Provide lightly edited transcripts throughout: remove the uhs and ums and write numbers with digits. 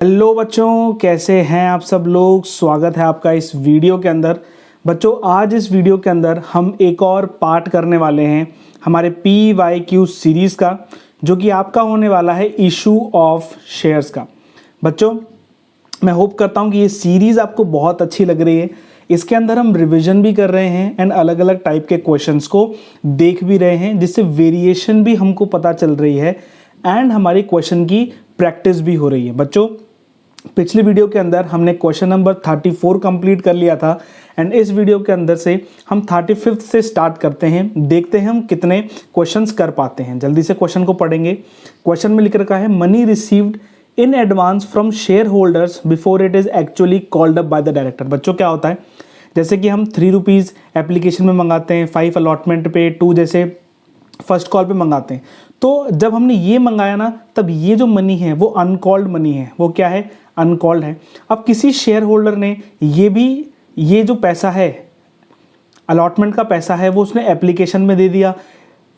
Hello बच्चों, कैसे हैं आप सब लोग। स्वागत है आपका इस वीडियो के अंदर। बच्चों, आज इस वीडियो के अंदर हम एक और पार्ट करने वाले हैं हमारे PYQ सीरीज़ का, जो कि आपका होने वाला है इशू ऑफ शेयर्स का। बच्चों, मैं होप करता हूं कि ये सीरीज़ आपको बहुत अच्छी लग रही है। इसके अंदर हम रिवीजन भी कर रहे हैं एंड अलग अलग टाइप के क्वेश्चंस को देख भी रहे हैं, जिससे वेरिएशन भी हमको पता चल रही है एंड हमारी क्वेश्चन की प्रैक्टिस भी हो रही है। बच्चों, पिछली वीडियो के अंदर हमने क्वेश्चन नंबर 34 कंप्लीट कर लिया था एंड इस वीडियो के अंदर से हम 35 से स्टार्ट करते हैं। देखते हैं हम कितने क्वेश्चंस कर पाते हैं। जल्दी से क्वेश्चन को पढ़ेंगे। क्वेश्चन में लिख रखा है, money received in advance from share holders before it is actually called up by the director. बच्चों, क्या होता है, जैसे कि हम 3 रुपीज़ एप्लीकेशन में मंगाते हैं, 5 अलॉटमेंट पे, 2 जैसे फर्स्ट कॉल पे मंगाते हैं। तो जब हमने ये मंगाया ना, तब ये जो मनी है वो अनकॉल्ड मनी है। वो क्या है? अनकॉल्ड है। अब किसी शेयर होल्डर ने ये जो पैसा है, अलॉटमेंट का पैसा है, वो उसने एप्लीकेशन में दे दिया।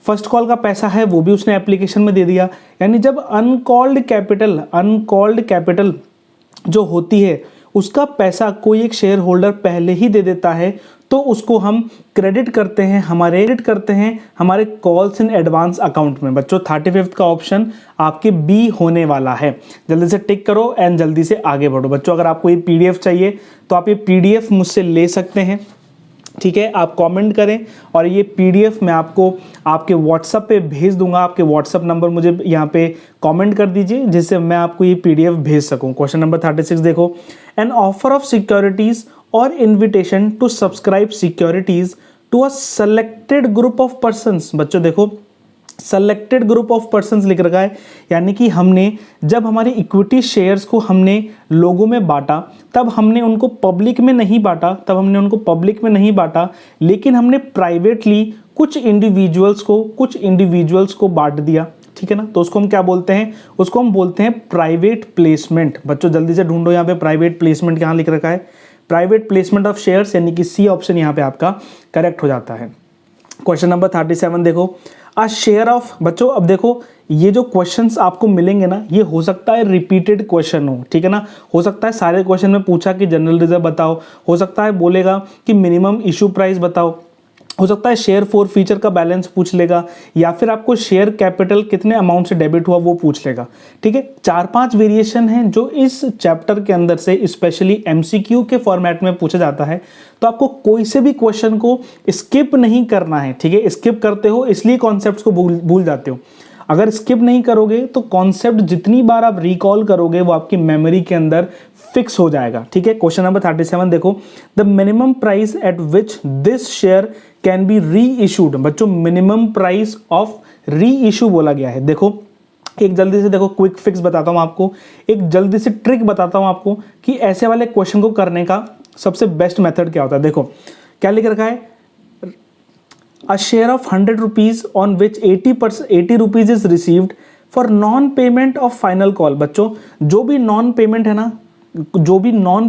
फर्स्ट कॉल का पैसा है वो भी उसने एप्लीकेशन में दे दिया। यानी जब अनकॉल्ड कैपिटल जो होती है, उसका पैसा कोई एक शेयर होल्डर पहले ही दे देता है, तो उसको हम क्रेडिट करते हैं हमारे कॉल्स इन एडवांस अकाउंट में। बच्चों, 35 का ऑप्शन आपके बी होने वाला है। जल्दी से टिक करो एंड जल्दी से आगे बढ़ो। बच्चों, अगर आपको ये PDF चाहिए तो आप ये PDF मुझसे ले सकते हैं, ठीक है। आप कमेंट करें और ये PDF मैं आपको आपके WhatsApp पे भेज दूंगा। आपके WhatsApp नंबर मुझे यहाँ पे कमेंट कर दीजिए, जिससे मैं आपको ये PDF भेज सकूं। क्वेश्चन नंबर 36 देखो, एन ऑफर ऑफ सिक्योरिटीज और invitation to subscribe securities to a selected group of persons. बच्चों देखो, सेलेक्टेड ग्रुप ऑफ पर्सन्स लिख रखा है, यानी कि हमने जब हमारी इक्विटी शेयर्स को हमने लोगों में बांटा, तब हमने उनको पब्लिक में नहीं बांटा, लेकिन हमने प्राइवेटली कुछ इंडिविजुअल्स को बांट दिया, ठीक है ना। तो उसको हम क्या बोलते हैं? उसको हम बोलते हैं प्राइवेट प्लेसमेंट। बच्चों, जल्दी से ढूंढो यहाँ पे प्राइवेट प्लेसमेंट कहाँ लिख रखा है। प्राइवेट प्लेसमेंट ऑफ शेयर्स, यानी कि सी ऑप्शन यहाँ पे आपका करेक्ट हो जाता है। क्वेश्चन नंबर 37 देखो, अ शेयर ऑफ। बच्चों, अब देखो, ये जो क्वेश्चंस आपको मिलेंगे ना, ये हो सकता है रिपीटेड क्वेश्चन हो, ठीक है ना। हो सकता है सारे क्वेश्चन में पूछा कि जनरल रिजर्व बताओ, हो सकता है बोलेगा कि मिनिमम इशू प्राइस बताओ, हो सकता है शेयर फॉर फ्यूचर का बैलेंस पूछ लेगा, या फिर आपको शेयर कैपिटल कितने अमाउंट से डेबिट हुआ वो पूछ लेगा, ठीक है। 4-5 वेरिएशन हैं जो इस चैप्टर के अंदर से स्पेशली MCQ के फॉर्मेट में पूछा जाता है। तो आपको कोई से भी क्वेश्चन को स्किप नहीं करना है, ठीक है। स्किप करते हो इसलिए कॉन्सेप्ट्स को भूल जाते हो। अगर स्किप नहीं करोगे तो कॉन्सेप्ट जितनी बार आप रिकॉल करोगे वो आपकी मेमोरी के अंदर फिक्स हो जाएगा, ठीक है। क्वेश्चन नंबर 37 देखो, the minimum price at which this share can be री इशूड। बच्चों, मिनिमम प्राइस ऑफ री इशू बोला गया है। देखो, एक जल्दी से देखो क्विक फिक्स बताता हूं आपको, एक जल्दी से ट्रिक बताता हूं आपको कि ऐसे वाले क्वेश्चन को करने का सबसे बेस्ट मेथड क्या होता है। देखो क्या लिख रखा है, a share of 100 rupees on which 80 rupees is received for non payment of final call। बच्चों, जो भी नॉन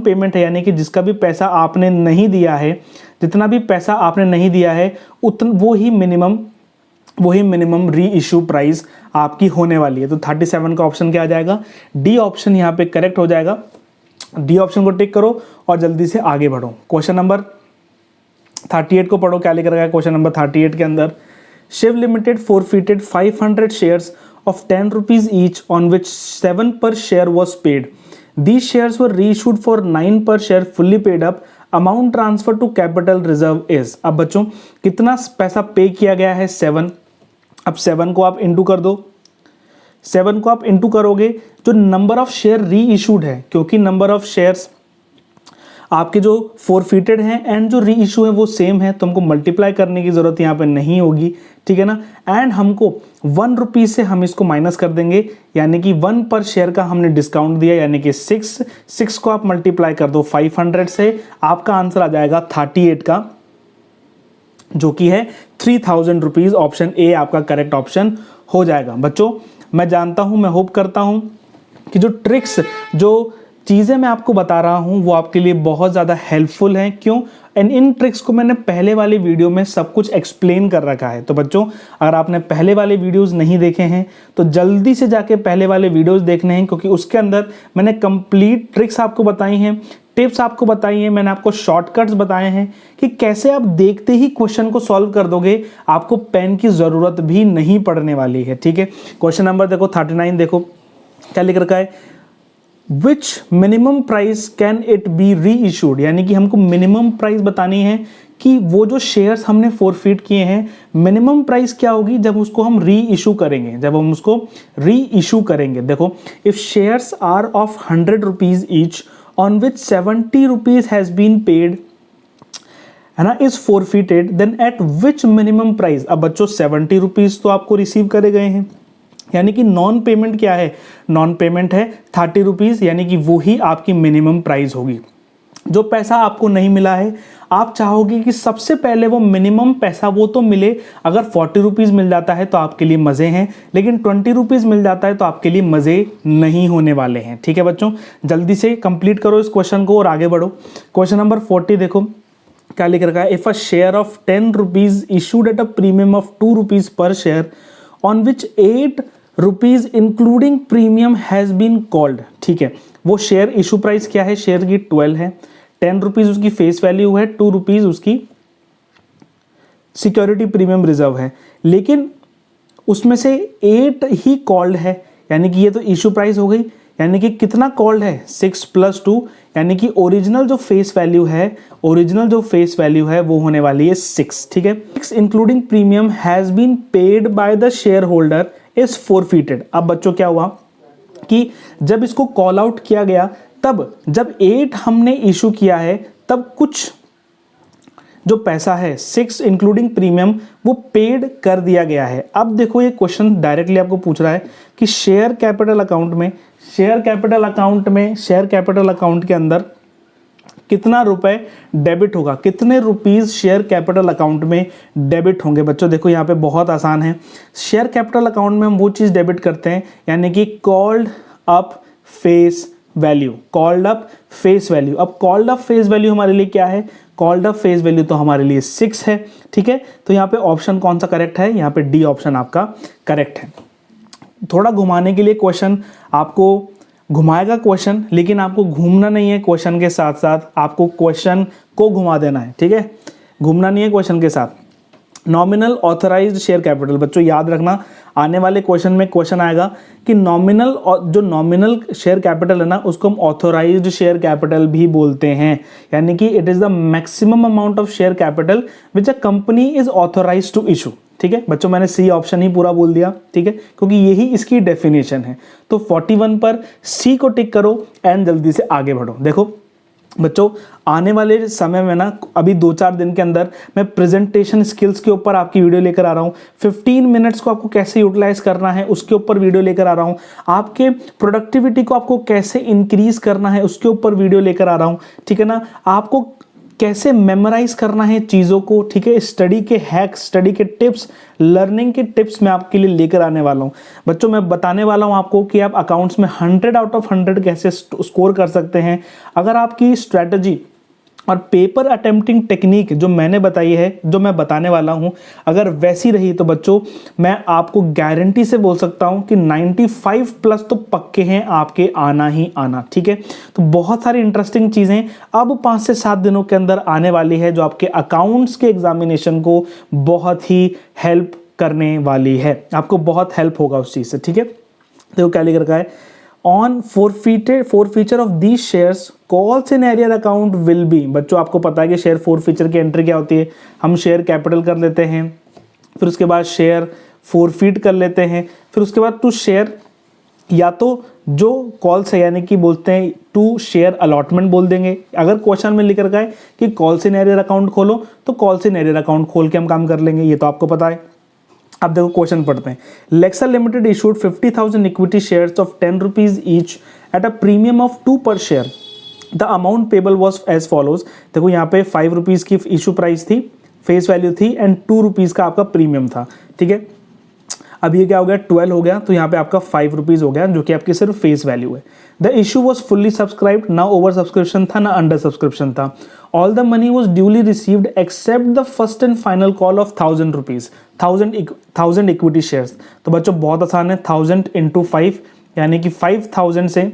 पेमेंट है यानी कि जिसका भी पैसा आपने नहीं दिया है, जितना भी पैसा आपने नहीं दिया है, वो ही मिनिमम री इशू प्राइस आपकी होने वाली है। तो 37 का ऑप्शन क्या आ जाएगा? डी ऑप्शन यहाँ पे करेक्ट हो जाएगा। डी ऑप्शन को टिक करो और जल्दी से आगे बढ़ो। क्वेश्चन नंबर 38 को पढ़ो, क्या लिख रखा है क्वेश्चन नंबर 38 के अंदर। Shiv limited forfeited 500 shares of 10 rupees each on which 7 per share was paid. These shares were reissued for 9 per share fully paid up. Amount transfer to capital reserve is। अब बच्चों, कितना पैसा पे किया गया है? 7। अब 7 को आप इंटू कर दो। 7 को आप इंटू करोगे, जो नंबर ऑफ शेयर री इशूड है, क्योंकि नंबर ऑफ शेयर्स आपके जो फोरफिटेड हैं एंड जो री इशू है वो सेम है, तो हमको मल्टीप्लाई करने की जरूरत यहाँ पे नहीं होगी, ठीक है ना। एंड हमको 1 रुपीज से हम इसको माइनस कर देंगे, यानी कि 1 पर शेयर का हमने डिस्काउंट दिया, यानी कि 6 को आप मल्टीप्लाई कर दो 500 से, आपका आंसर आ जाएगा 38 का, जो कि है 3000 रुपीज। ऑप्शन ए आपका करेक्ट ऑप्शन हो जाएगा। बच्चों, मैं जानता हूं, मैं होप करता हूं कि जो ट्रिक्स, जो चीज़ें मैं आपको बता रहा हूं वो आपके लिए बहुत ज़्यादा हेल्पफुल हैं। क्यों? एंड इन ट्रिक्स को मैंने पहले वाले वीडियो में सब कुछ एक्सप्लेन कर रखा है। तो बच्चों अगर आपने पहले वाले वीडियोस नहीं देखे हैं तो जल्दी से जाके पहले वाले वीडियोस देखने हैं, क्योंकि उसके अंदर मैंने कंप्लीट ट्रिक्स आपको बताई हैं, टिप्स आपको बताई हैं, मैंने आपको शॉर्टकट्स बताए हैं कि कैसे आप देखते ही क्वेश्चन को सॉल्व कर दोगे, आपको पेन की ज़रूरत भी नहीं पड़ने वाली है। ठीक है, क्वेश्चन नंबर देखो 39, देखो क्या लिख रखा है, which minimum price can it be reissued, यानी कि हमको मिनिमम प्राइस बतानी है कि वो जो शेयर्स हमने फोरफिट किए हैं मिनिमम प्राइस क्या होगी जब उसको हम री इशू करेंगे, जब हम उसको री इशू करेंगे। देखो, if shares are of 100 rupees each on which 70 rupees has been paid है ना, is forfeited, then at which minimum price, अब बच्चों 70 रुपीज तो आपको रिसीव करे गए हैं, यानी कि नॉन पेमेंट क्या है, नॉन पेमेंट है 30 रुपीज, यानी कि वो ही आपकी मिनिमम प्राइस होगी। जो पैसा आपको नहीं मिला है आप चाहोगे कि सबसे पहले वो मिनिमम पैसा वो तो मिले, अगर 40 रुपीज़ मिल जाता है तो आपके लिए मज़े हैं, लेकिन 20 रुपीज़ मिल जाता है तो आपके लिए मज़े नहीं होने वाले हैं। ठीक है बच्चों, जल्दी से कंप्लीट करो इस क्वेश्चन को और आगे बढ़ो। क्वेश्चन नंबर 40 देखो क्या लिख रखा है, if a share of 10 rupees issued at a premium of 2 rupees per share on which 8 rupees including premium has been called. ठीक है, वो शेयर इशू प्राइस क्या है, शेयर की 12 है, 10 रुपीज़ उसकी फेस वैल्यू है, 2 रुपीज़ उसकी सिक्योरिटी प्रीमियम रिजर्व है, लेकिन उसमें से 8 ही कॉल्ड है, यानी कि ये तो इशू प्राइस हो गई, यानी कि कितना कॉल्ड है 6 + 2, यानी कि ओरिजिनल जो फेस वैल्यू है, ओरिजिनल जो फेस वैल्यू है वो होने वाली है 6। ठीक है, 6 including premium has been paid by the shareholder is forfeited. अब बच्चों क्या हुआ कि जब इसको कॉल आउट किया गया, तब जब 8 हमने इशू किया है तब कुछ जो पैसा है 6 इंक्लूडिंग प्रीमियम वो पेड कर दिया गया है। अब देखो ये क्वेश्चन डायरेक्टली आपको पूछ रहा है कि शेयर कैपिटल अकाउंट में, शेयर कैपिटल अकाउंट के अंदर कितना रुपए डेबिट होगा, कितने रुपीस शेयर कैपिटल अकाउंट में डेबिट होंगे। बच्चों देखो यहाँ पे बहुत आसान है, शेयर कैपिटल अकाउंट में हम वो चीज़ डेबिट करते हैं यानी कि called up face value, called up face value. अब कॉल्ड अप फेस वैल्यू हमारे लिए क्या है, कॉल्ड अप फेस वैल्यू तो हमारे लिए 6 है। ठीक है, तो यहाँ पे ऑप्शन कौन सा करेक्ट है, यहाँ पे डी ऑप्शन आपका करेक्ट है। थोड़ा घुमाने के लिए क्वेश्चन आपको घुमाएगा क्वेश्चन, लेकिन आपको घूमना नहीं है क्वेश्चन के साथ साथ, आपको क्वेश्चन को घुमा देना है। ठीक है, घूमना नहीं है क्वेश्चन के साथ। नॉमिनल ऑथराइज्ड शेयर कैपिटल, बच्चों याद रखना आने वाले क्वेश्चन में क्वेश्चन आएगा कि नॉमिनल, जो नॉमिनल शेयर कैपिटल है ना उसको हम ऑथराइज्ड शेयर कैपिटल भी बोलते हैं, यानी कि it is the maximum amount of share capital which a company is authorised to issue. ठीक है बच्चों, मैंने सी ऑप्शन ही पूरा बोल दिया, ठीक है, क्योंकि यही इसकी डेफिनेशन है। तो 41 पर सी को टिक करो एंड जल्दी से आगे बढ़ो। देखो बच्चों आने वाले समय में ना अभी 2-4 दिन के अंदर मैं प्रेजेंटेशन स्किल्स के ऊपर आपकी वीडियो लेकर आ रहा हूँ। 15 मिनट्स को आपको कैसे यूटिलाइज करना है उसके ऊपर वीडियो लेकर आ रहा हूँ। आपके प्रोडक्टिविटी को आपको कैसे इंक्रीज करना है उसके ऊपर वीडियो लेकर आ रहा हूँ। ठीक है ना, आपको कैसे मेमोराइज करना है चीज़ों को, ठीक है, स्टडी के हैक्स, स्टडी के टिप्स, लर्निंग के टिप्स मैं आपके लिए लेकर आने वाला हूं। बच्चों मैं बताने वाला हूं आपको कि आप अकाउंट्स में 100 आउट ऑफ 100 कैसे स्कोर कर सकते हैं। अगर आपकी स्ट्रैटेजी और पेपर अटेम्प्टिंग टेक्निक जो मैंने बताई है, जो मैं बताने वाला हूं, अगर वैसी रही तो बच्चों मैं आपको गारंटी से बोल सकता हूं कि 95+ तो पक्के हैं आपके आना ही आना। ठीक है, तो बहुत सारी इंटरेस्टिंग चीज़ें अब 5 से 7 दिनों के अंदर आने वाली है जो आपके अकाउंट्स के एग्जामिनेशन को बहुत ही हेल्प करने वाली है, आपको बहुत हेल्प होगा उस चीज़ से। ठीक है, देखो क्या लिख रखा है, on forfeiture of these shares calls in arrear account will be. बच्चों आपको पता है कि शेयर forfeiture की एंट्री क्या होती है, हम शेयर कैपिटल कर लेते हैं, फिर उसके बाद शेयर forfeit कर लेते हैं, फिर उसके बाद टू शेयर या तो जो कॉल्स है यानी कि बोलते हैं टू शेयर अलॉटमेंट बोल देंगे। अगर क्वेश्चन में लिख रखा है कि कॉल्स इन एरियर अकाउंट खोलो तो कॉल्स इन एरियर अकाउंट खोल के हम काम कर लेंगे, ये तो आपको पता है। अब देखो क्वेश्चन पढ़ते हैं, Lexa limited issued 50,000 equity shares of 10 rupees each at a premium of 2 per share, the amount payable was as follows. देखो यहाँ पे 5 रुपीज़ की इशू प्राइस थी, फेस वैल्यू थी एंड 2 रुपीज़ का आपका प्रीमियम था। ठीक है, अब ये क्या हो गया 12 हो गया, तो यहाँ पे आपका 5 रुपीज़ हो गया, जो कि आपकी सिर्फ फेस वैल्यू है। The issue was fully subscribed, ना ओवर सब्सक्रिप्शन था ना अंडर सब्सक्रिप्शन था। All the money was duly received accept the first and final call of 1000 rupees, 1000 equity shares. तो बच्चों बहुत आसान है, 1000 × 5 यानी कि 5000 से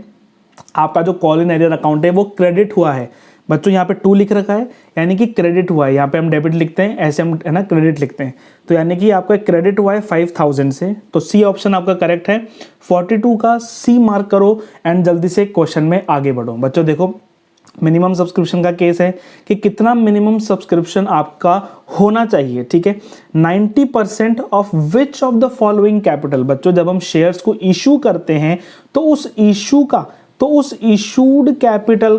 आपका जो कॉल इन एरियर अकाउंट है वो क्रेडिट हुआ है। बच्चों यहाँ पे 2 लिख रखा है यानी कि क्रेडिट हुआ है, यहाँ पे हम डेबिट लिखते हैं, ऐसे हम है ना क्रेडिट लिखते हैं, तो यानी कि आपका क्रेडिट हुआ है 5000 से। तो सी ऑप्शन आपका करेक्ट है। 42 का सी मार्क करो एंड जल्दी से क्वेश्चन में आगे बढ़ो। बच्चों देखो मिनिमम सब्सक्रिप्शन का केस है कि कितना मिनिमम सब्सक्रिप्शन आपका होना चाहिए, ठीक है। 90% of which of the following capital. बच्चों जब हम शेयर्स को इशू करते हैं तो उस इशूड कैपिटल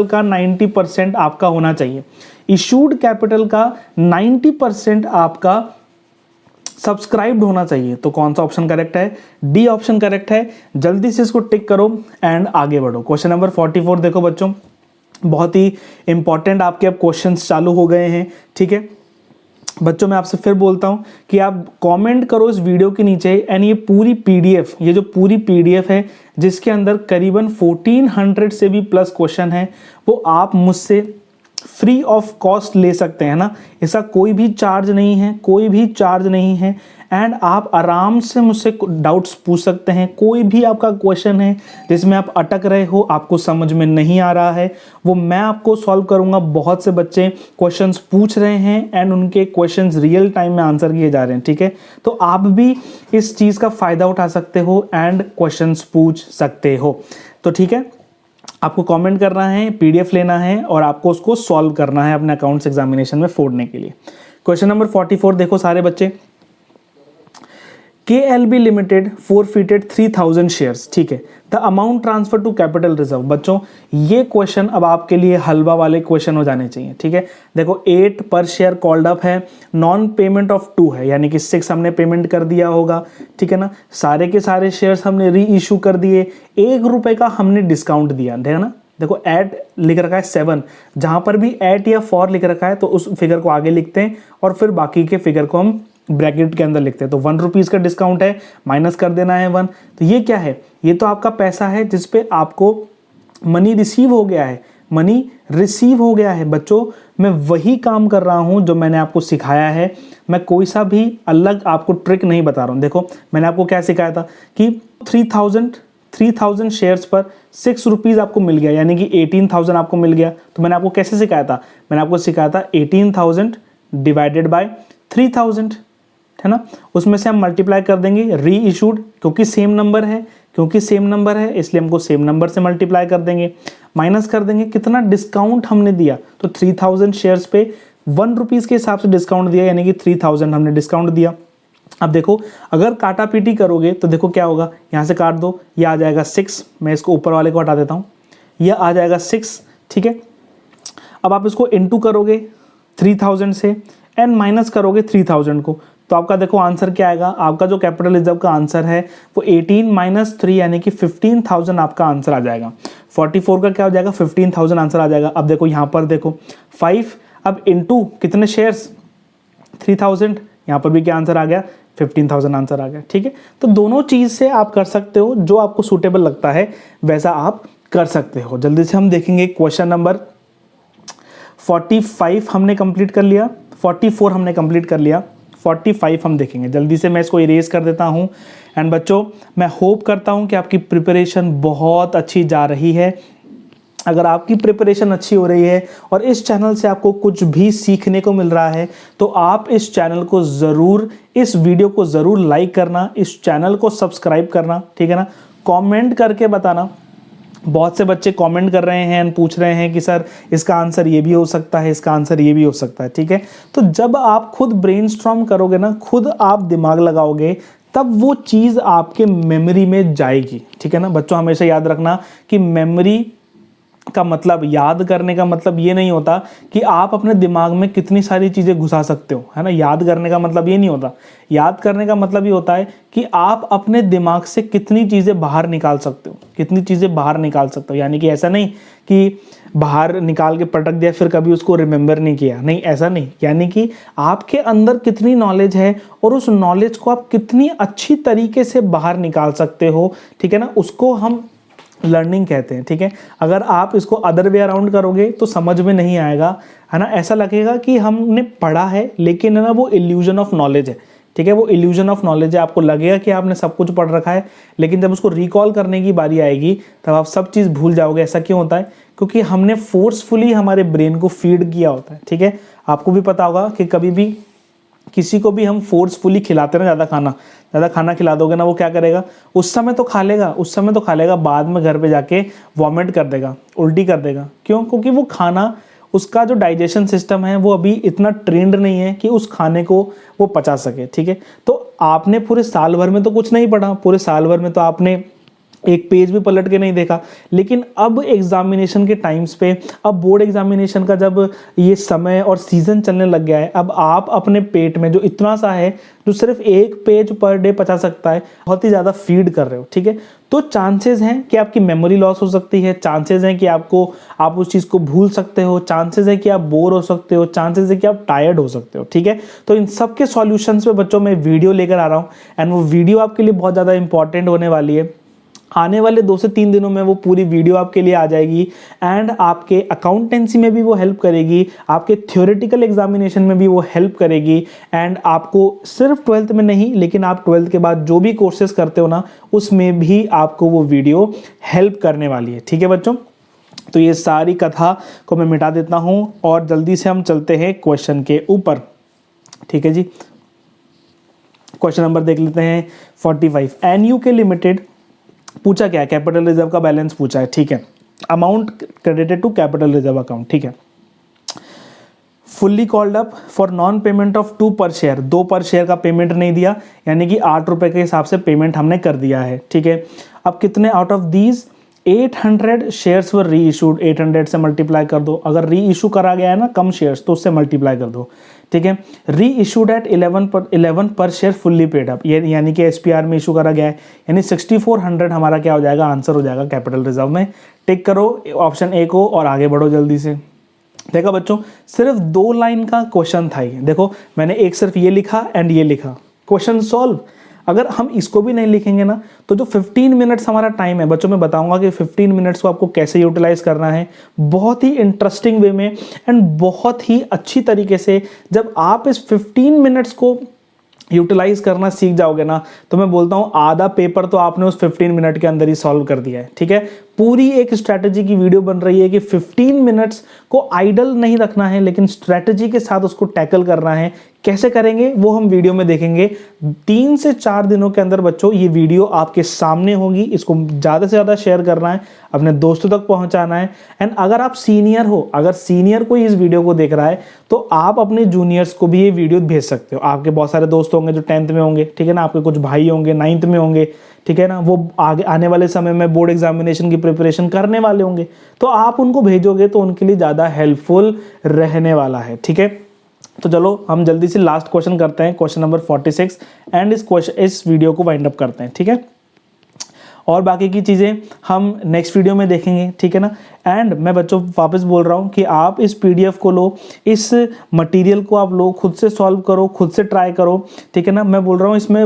का 90% आपका होना चाहिए। इशूड कैपिटल का 90% आपका सब्सक्राइब्ड होना चाहिए। तो कौन सा ऑप्शन करेक्ट है? डी ऑप्शन करेक्ट है। जल्दी से इसको टिक करो एंड आगे बढ़ो। क्वेश्चन नंबर 44 देखो बच्चों, बहुत ही इंपॉर्टेंट आपके अब क्वेश्चंस चालू हो गए हैं, ठीक है। बच्चों मैं आपसे फिर बोलता हूं कि आप कमेंट करो इस वीडियो के नीचे एंड ये पूरी पीडीएफ, ये जो पूरी पीडीएफ है जिसके अंदर करीबन 1400 से भी प्लस क्वेश्चन है, वो आप मुझसे फ्री ऑफ कॉस्ट ले सकते हैं ना। ऐसा कोई भी चार्ज नहीं है एंड आप आराम से मुझसे डाउट्स पूछ सकते हैं। कोई भी आपका क्वेश्चन है जिसमें आप अटक रहे हो, आपको समझ में नहीं आ रहा है, वो मैं आपको सॉल्व करूंगा। बहुत से बच्चे क्वेश्चंस पूछ रहे हैं एंड उनके क्वेश्चंस रियल टाइम में आंसर किए जा रहे हैं, ठीक है। तो आप भी इस चीज़ का फ़ायदा उठा सकते हो एंड क्वेश्चंस पूछ सकते हो। तो ठीक है, आपको कमेंट करना है, पीडीएफ लेना है और आपको उसको सॉल्व करना है अपने अकाउंट्स एग्जामिनेशन में फोड़ने के लिए। क्वेश्चन नंबर 44 देखो सारे बच्चे। KLB लिमिटेड forfeited 3000 शेयर्स, ठीक है। The amount transfer to capital reserve. बच्चों ये क्वेश्चन अब आपके लिए हलवा वाले क्वेश्चन हो जाने चाहिए, ठीक है। देखो 8 पर शेयर कॉल्ड अप है, नॉन पेमेंट ऑफ 2 है यानी कि 6 हमने पेमेंट कर दिया होगा, ठीक है ना। सारे के सारे शेयर्स हमने री इशू कर दिए, 1 रुपए का हमने डिस्काउंट दिया, है ना। देखो एट लिख रखा है 7, जहां पर भी एट या फॉर लिख रखा है तो उस फिगर को आगे लिखते हैं और फिर बाकी के फिगर को हम ब्रैकेट के अंदर लिखते हैं। तो 1 रुपीज़ का डिस्काउंट है, माइनस कर देना है 1। तो ये क्या है? ये तो आपका पैसा है जिसपे आपको मनी रिसीव हो गया है। बच्चों मैं वही काम कर रहा हूं जो मैंने आपको सिखाया है, मैं कोई सा भी अलग आपको ट्रिक नहीं बता रहा हूं। देखो मैंने आपको क्या सिखाया था कि 3000 शेयर्स पर 6 रुपीज़ आपको मिल गया यानी कि 18,000 आपको मिल गया। तो मैंने आपको कैसे सिखाया था? मैंने आपको सिखाया था 18,000 डिवाइडेड बाय 3000, है ना। उसमें से हम मल्टीप्लाई कर देंगे री इशूड, क्योंकि सेम नंबर है इसलिए हमको सेम नंबर से मल्टीप्लाई कर देंगे, माइनस कर देंगे कितना डिस्काउंट हमने दिया। तो 3000 शेयर्स पे 1 रुपीज़ के हिसाब से डिस्काउंट दिया यानी कि 3000 हमने डिस्काउंट दिया। अब देखो अगर काटा पीटी करोगे तो देखो क्या होगा, यहाँ से काट दो, ये आ जाएगा 6, मैं इसको ऊपर वाले को हटा देता हूँ, यह आ जाएगा 6, ठीक है। अब आप इसको इनटू करोगे 3000 से एंड माइनस करोगे 3000 को, तो आपका देखो आंसर क्या आएगा। आपका जो कैपिटल रिजर्व का आंसर है वो 18 - 3 यानी कि 15,000 आपका आंसर आ जाएगा। 44 का क्या हो जाएगा? 15,000 आंसर आ जाएगा। अब देखो यहाँ पर देखो 5, अब इनटू कितने शेयर्स 3000, यहाँ पर भी क्या आंसर आ गया? 15,000 आंसर आ गया, ठीक है। तो दोनों चीज़ से आप कर सकते हो, जो आपको सूटेबल लगता है वैसा आप कर सकते हो। जल्दी से हम देखेंगे क्वेश्चन नंबर 45 हमने कंप्लीट कर लिया, 44 हमने कंप्लीट कर लिया, 45 हम देखेंगे। जल्दी से मैं इसको इरेज कर देता हूं। एंड बच्चों मैं होप करता हूं कि आपकी प्रिपरेशन बहुत अच्छी जा रही है। अगर आपकी प्रिपरेशन अच्छी हो रही है और इस चैनल से आपको कुछ भी सीखने को मिल रहा है तो आप इस चैनल को ज़रूर, इस वीडियो को ज़रूर लाइक करना, इस चैनल को सब्सक्राइब करना, ठीक है ना। कमेंट करके बताना। बहुत से बच्चे कमेंट कर रहे हैं, पूछ रहे हैं कि सर इसका आंसर ये भी हो सकता है, इसका आंसर ये भी हो सकता है, ठीक है। तो जब आप खुद ब्रेनस्टॉर्म करोगे ना, खुद आप दिमाग लगाओगे, तब वो चीज़ आपके मेमोरी में जाएगी, ठीक है ना। बच्चों हमेशा याद रखना कि मेमोरी का मतलब, याद करने का मतलब ये नहीं होता कि आप अपने दिमाग में कितनी सारी चीज़ें घुसा सकते हो, है ना। याद करने का मतलब ये नहीं होता। याद करने का मतलब ये होता है कि आप अपने दिमाग से कितनी चीज़ें बाहर निकाल सकते हो, कितनी चीज़ें बाहर निकाल सकते हो। यानी कि ऐसा नहीं कि बाहर निकाल के पटक दिया फिर कभी उसको रिमेंबर नहीं किया, नहीं, ऐसा नहीं। यानी कि आपके अंदर कितनी नॉलेज है और उस नॉलेज को आप कितनी अच्छी तरीके से बाहर निकाल सकते हो, ठीक है ना, उसको हम लर्निंग कहते हैं, ठीक है। अगर आप इसको अदर वे अराउंड करोगे तो समझ में नहीं आएगा, है ना। ऐसा लगेगा कि हमने पढ़ा है लेकिन है ना वो इल्यूजन ऑफ नॉलेज है, ठीक है। वो इल्यूजन ऑफ नॉलेज है। आपको लगेगा कि आपने सब कुछ पढ़ रखा है, लेकिन जब उसको रिकॉल करने की बारी आएगी तब आप सब चीज़ भूल जाओगे। ऐसा क्यों होता है? क्योंकि हमने फोर्सफुली हमारे ब्रेन को फीड किया होता है, ठीक है। आपको भी पता होगा कि कभी भी किसी को भी हम फोर्सफुली खिलाते ना, ज़्यादा खाना खिला दोगे ना, वो क्या करेगा, उस समय तो खा लेगा, बाद में घर पे जाके वॉमिट कर देगा, उल्टी कर देगा। क्यों? क्योंकि वो खाना, उसका जो डाइजेशन सिस्टम है वो अभी इतना ट्रेंड नहीं है कि उस खाने को वो पचा सके, ठीक है। तो आपने पूरे साल भर में तो कुछ नहीं पढ़ा, पूरे साल भर में तो आपने एक पेज भी पलट के नहीं देखा, लेकिन अब एग्जामिनेशन के टाइम्स पे, अब बोर्ड एग्जामिनेशन का जब ये समय और सीजन चलने लग गया है, अब आप अपने पेट में जो इतना सा है, जो सिर्फ एक पेज पर डे पचा सकता है, बहुत ही ज़्यादा फीड कर रहे हो, ठीक है। तो चांसेस हैं कि आपकी मेमोरी लॉस हो सकती है, चांसेस हैं कि आप उस चीज़ को भूल सकते हो, चांसेस है कि आप बोर हो सकते हो, चांसेस है कि आप टायर्ड हो सकते हो, ठीक है। तो इन सब के सॉल्यूशंस पे बच्चों मैं वीडियो लेकर आ रहा हूँ, एंड वो वीडियो आपके लिए बहुत ज़्यादा इंपॉर्टेंट होने वाली है। आने वाले 2 से 3 दिनों में वो पूरी वीडियो आपके लिए आ जाएगी, एंड आपके अकाउंटेंसी में भी वो हेल्प करेगी, आपके थ्योरेटिकल एग्जामिनेशन में भी वो हेल्प करेगी, एंड आपको सिर्फ 12th में नहीं, लेकिन आप 12th के बाद जो भी कोर्सेज करते हो ना, उसमें भी आपको वो वीडियो हेल्प करने वाली है, ठीक है बच्चों। तो ये सारी कथा को मैं मिटा देता हूँ और जल्दी से हम चलते हैं क्वेश्चन के ऊपर, ठीक है जी। क्वेश्चन नंबर देख लेते हैं 45। NUK लिमिटेड पूछा क्या है, कैपिटल रिजर्व का बैलेंस पूछा है, ठीक है। Amount credited to capital reserve account, ठीक है। Fully called up for non payment of 2 per share, 2 per share का पेमेंट नहीं दिया, यानी कि 8 रुपए के हिसाब से पेमेंट हमने कर दिया है, ठीक है। अब कितने आउट ऑफ दीज 800 शेयर्स वर री इशूड, 800 से मल्टीप्लाई कर दो। अगर री इशू करा गया है ना कम शेयर्स तो उससे मल्टीप्लाई कर दो, ठीक है। री इशूड एट 11 पर शेयर फुल्ली पेड अप, ये यानी कि SPR में इशू करा गया है, यानी 6400 हमारा क्या हो जाएगा, आंसर हो जाएगा कैपिटल रिजर्व में। टिक करो ऑप्शन A को और आगे बढ़ो जल्दी से। देखा बच्चों, सिर्फ 2 लाइन का क्वेश्चन था ये। देखो मैंने एक सिर्फ ये लिखा एंड ये लिखा, क्वेश्चन सॉल्व। अगर हम इसको भी नहीं लिखेंगे ना तो जो 15 मिनट्स हमारा टाइम है बच्चों, मैं बताऊंगा कि 15 मिनट्स को आपको कैसे यूटिलाइज करना है बहुत ही इंटरेस्टिंग वे में एंड बहुत ही अच्छी तरीके से। जब आप इस 15 मिनट्स को यूटिलाइज करना सीख जाओगे ना, तो मैं बोलता हूँ आधा पेपर तो आपने उस 15 मिनट के अंदर ही सॉल्व कर दिया है, ठीक है। पूरी एक स्ट्रैटेजी की वीडियो बन रही है कि 15 मिनट्स को आइडल नहीं रखना है, लेकिन स्ट्रैटेजी के साथ उसको टैकल करना है। कैसे करेंगे वो हम वीडियो में देखेंगे। 3 से 4 दिनों के अंदर बच्चों ये वीडियो आपके सामने होगी। इसको ज़्यादा से ज़्यादा शेयर करना है, अपने दोस्तों तक पहुंचाना है। एंड अगर आप सीनियर हो, अगर सीनियर कोई इस वीडियो को देख रहा है तो आप अपने जूनियर्स को भी ये वीडियो भेज सकते हो। आपके बहुत सारे दोस्त होंगे जो 10th में होंगे, ठीक है ना, आपके कुछ भाई होंगे 9th में होंगे, ठीक है ना, वो आगे आने वाले समय में बोर्ड एग्जामिनेशन की प्रिपरेशन करने वाले होंगे, तो आप उनको भेजोगे तो उनके लिए ज़्यादा हेल्पफुल रहने वाला है, ठीक है। तो चलो हम जल्दी से लास्ट क्वेश्चन करते हैं, क्वेश्चन नंबर 46, एंड इस वीडियो को वाइंड अप करते हैं, ठीक है। और बाकी की चीज़ें हम नेक्स्ट वीडियो में देखेंगे, ठीक है ना। एंड मैं बच्चों वापस बोल रहा हूँ कि आप इस PDF को लो, इस मटेरियल को आप लो, खुद से सॉल्व करो, खुद से ट्राई करो, ठीक है ना। मैं बोल रहा हूँ इसमें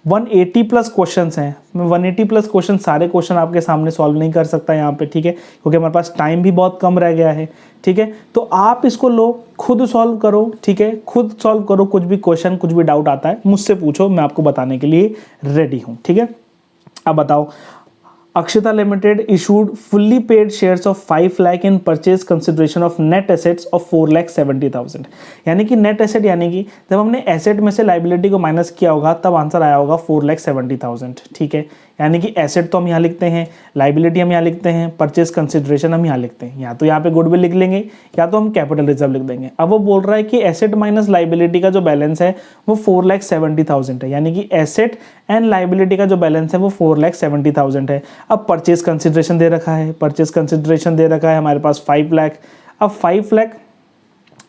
180 प्लस क्वेश्चंस हैं। मैं 180 प्लस क्वेश्चन, सारे क्वेश्चन आपके सामने सॉल्व नहीं कर सकता यहाँ पे, ठीक है, क्योंकि हमारे पास टाइम भी बहुत कम रह गया है, ठीक है। तो आप इसको लो, खुद सॉल्व करो, ठीक है, खुद सॉल्व करो। कुछ भी क्वेश्चन, कुछ भी डाउट आता है मुझसे पूछो, मैं आपको बताने के लिए रेडी हूँ, ठीक है। अब बताओ, Akshata limited issued fully paid shares of 5 lakh in purchase consideration of net assets of 4,70,000। यानी कि नेट एसेट, यानी कि जब हमने एसेट में से लाइबिलिटी को माइनस किया होगा तब आंसर आया होगा 4,70,000, ठीक है। यानी कि एसेट तो हम यहाँ लिखते हैं, लाइबिलिटी हम यहाँ लिखते हैं, परचेज कंसिडरेशन हम यहाँ लिखते हैं। या तो यहाँ पे गुडविल लिख लेंगे या तो हम कैपिटल रिजर्व लिख देंगे। अब वो बोल रहा है कि एसेट माइनस लाइबिलिटी का जो बैलेंस है वो 4,70,000 है, यानी कि एसेट एंड लाइबिलिटी का जो बैलेंस है वो 4,70,000 है। अब परचेज कंसिडरेशन दे रखा है, परचेज कंसिडरेशन दे रखा है हमारे पास 5 लाख। अब 5 लाख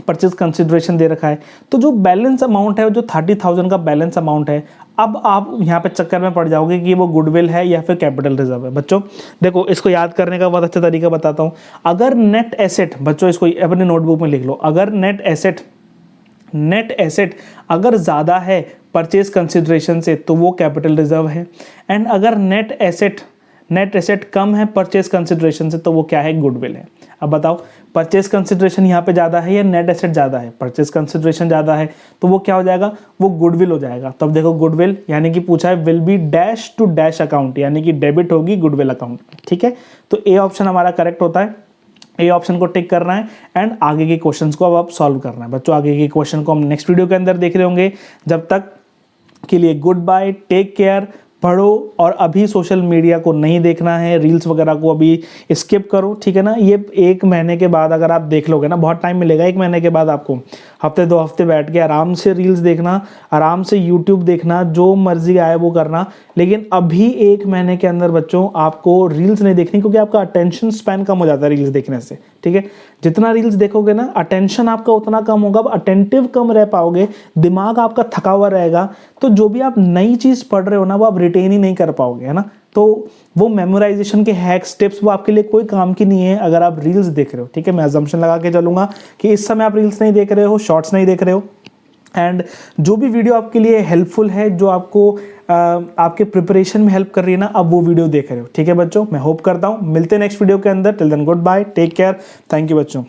परचेज कंसिडरेशन दे रखा है, तो जो बैलेंस अमाउंट है जो 30,000 का बैलेंस अमाउंट है, अब आप यहाँ पे चक्कर में पड़ जाओगे कि वो गुडविल है या फिर कैपिटल रिजर्व है। बच्चों देखो, इसको याद करने का बहुत अच्छा तरीका बताता हूँ। अगर नेट एसेट, बच्चों इसको अपने नोटबुक में लिख लो, अगर नेट एसेट अगर ज़्यादा है परचेज कंसिडरेशन से तो वो कैपिटल रिजर्व है, एंड अगर नेट एसेट कम है परचेज कंसिडरेशन से तो वो क्या है, गुडविल है। अब बताओ, परचेज कंसिडरेशन यहाँ पे ज़्यादा है या नेट एसेट ज़्यादा है? परचेज कंसिडरेशन ज़्यादा है, तो वो क्या हो जाएगा, वो गुडविल हो जाएगा। तब देखो गुडविल यानी कि पूछा है will be dash to dash account, यानी कि डेबिट होगी गुडविल अकाउंट। ठीक है, तो ए ऑप्शन हमारा करेक्ट होता है। ए ऑप्शन को टिक करना है एंड आगे के क्वेश्चंस को अब आप सॉल्व करना है। बच्चों आगे के क्वेश्चन को हम नेक्स्ट वीडियो के अंदर देख रहे होंगे। जब तक के लिए गुड बाय, टेक केयर, पढ़ो, और अभी सोशल मीडिया को नहीं देखना है, रील्स वगैरह को अभी स्किप करो। ठीक है ना, ये 1 महीने के बाद अगर आप देख लोगे ना, बहुत टाइम मिलेगा 1 महीने के बाद आपको, हफ्ते 2 हफ्ते बैठ के आराम से रील्स देखना, आराम से यूट्यूब देखना, जो मर्जी आए वो करना, लेकिन अभी 1 महीने के अंदर बच्चों आपको रील्स नहीं देखनी, क्योंकि आपका अटेंशन स्पैन कम हो जाता है रील्स देखने से। ठीक है, जितना रील्स देखोगे ना अटेंशन आपका उतना कम होगा, अटेंटिव कम रह पाओगे, दिमाग आपका थका हुआ रहेगा, तो जो भी आप नई चीज़ पढ़ रहे हो ना वो आप रिटेन ही नहीं कर पाओगे, है ना। तो वो मेमोराइजेशन के हैक्स टिप्स वो आपके लिए कोई काम की नहीं है अगर आप रील्स देख रहे हो। ठीक है, मैं अजम्पशन लगा के चलूंगा कि इस समय आप रील्स नहीं देख रहे हो, शॉर्ट्स नहीं देख रहे हो, एंड जो भी वीडियो आपके लिए हेल्पफुल है, जो आपको आपके प्रिपरेशन में हेल्प कर रही है ना, अब वो वीडियो देख रहे हो। ठीक है बच्चों, मैं होप करता हूँ मिलते हैं नेक्स्ट वीडियो के अंदर। Till then goodbye, take care, thank you बच्चों।